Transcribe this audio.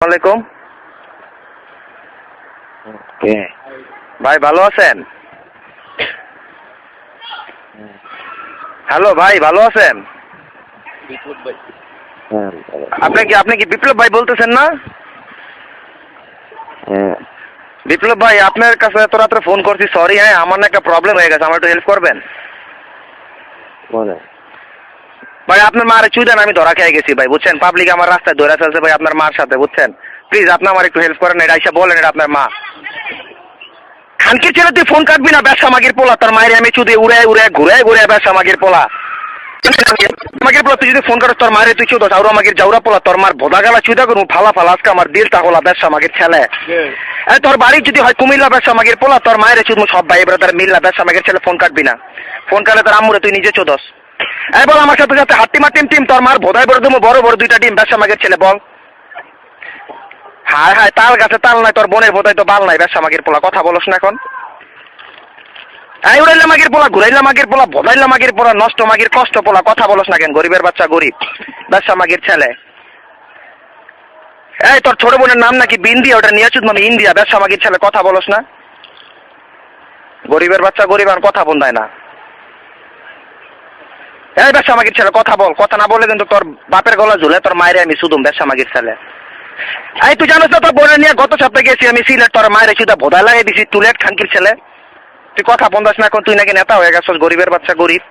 আসসালামাইকুম। কে? ভাই ভালো আছেন? হ্যালো ভাই, ভালো আছেন? হ্যাঁ, আপনি কি বিপ্লব ভাই বলতেছেন না? হ্যাঁ, বিপ্লব ভাই, আপনার কাছে এত রাত্রে ফোন করছি, সরি। হ্যাঁ, আমার না একটা প্রবলেম হয়ে গেছে, আমার একটু হেল্প করবেন? বলে ভাই আপনার মারে চুদেন, আমি ধরা খেয়ে গেছি ভাই, বুঝছেন? পাবলিক আমার রাস্তায় ধরে ফেলছে ভাই আপনার মার সাথে, বুঝছেন? প্লিজ আপনি আমার একটু হেল্প করেন, এটা আইসা বলেন এটা আপনার মা। খানকির ছেলে তুই ফোন কাটবি না, ব্যবসা মাগির পোলা, তোর মায়ের আমি চুদে উড়ে উড়ে ঘুরে ঘুরে ব্যবসা মাগির পোলা। মাগির পোলা তুই যদি ফোন করিস তোর মায়ের তুই চুদস, আউরা মাগির জাউরা পোলা, তোর মার ভোদা গালা চুদা করবো ফালা ফালা, আজকে আমার দিল তাহলা ব্যবসা মাগির ছেলে। এই তোর বাড়ি যদি হয় কুমিল্লা, ব্যবসা মাগির পোলা, তোর মায়ের চুদমু সব ভাই ব্রাদার মিল্লা, ব্যবসা মাগির ছেলে ফোন কাটবি না। ফোন কাটলে তোর আম্মুরে তুই নিজে চুদস। এই বল আমার সাথে সাথে হাট্টিমা টিম টিম, তোর মার ভোদাই বড় তুমি বড় বড় দুইটা ডিম, ব্যবসা মাগির ছেলে বল। হায় হায়, তাল গাছে তাল নাই, তোর বোনের বোধাই তো বাল নাই, ব্যবসা মাগির পোলা, কথা বলস না এখন। এই উড়াইলা মাগির পোলা, ঘুরাইলা মাগির পোলা, ভদাইলা মাগির পোলা, নষ্ট মাগির কষ্ট পোলা, কথা বলস না কেন? গরিবের বাচ্চা গরিব, ব্যবসা মাগির ছেলে। এই তোর ছোট বোনের নাম নাকি বিন্দিয়া, ওটা নিয়াচুদ মানে ইন্ডিয়া, ব্যবসা মাগির ছেলে, কথা বলস না। গরিবের বাচ্চা গরিব, আর কথা বন্ধায় না। এই ব্যবসা মাগির ছেলে কথা বল, কথা না বলে কিন্তু তোর বাপের গলা ঝুলে তোর মায়ের আমি শুধু, ব্যবসা মাগির ছেলে। এই তুই জানোস না তোর বোনের নিয়ে গত সপ্তাহে গেছি আমি সিলেট, তোর মায়ের শুধু ভোদা লাগিয়ে দিছি, টুলেট খানকির ছেলে। তুই কথা বন্ধাস না এখন, তুই নাকি নেতা হয়ে গেছিস, গরিবের বাচ্চা গরিব।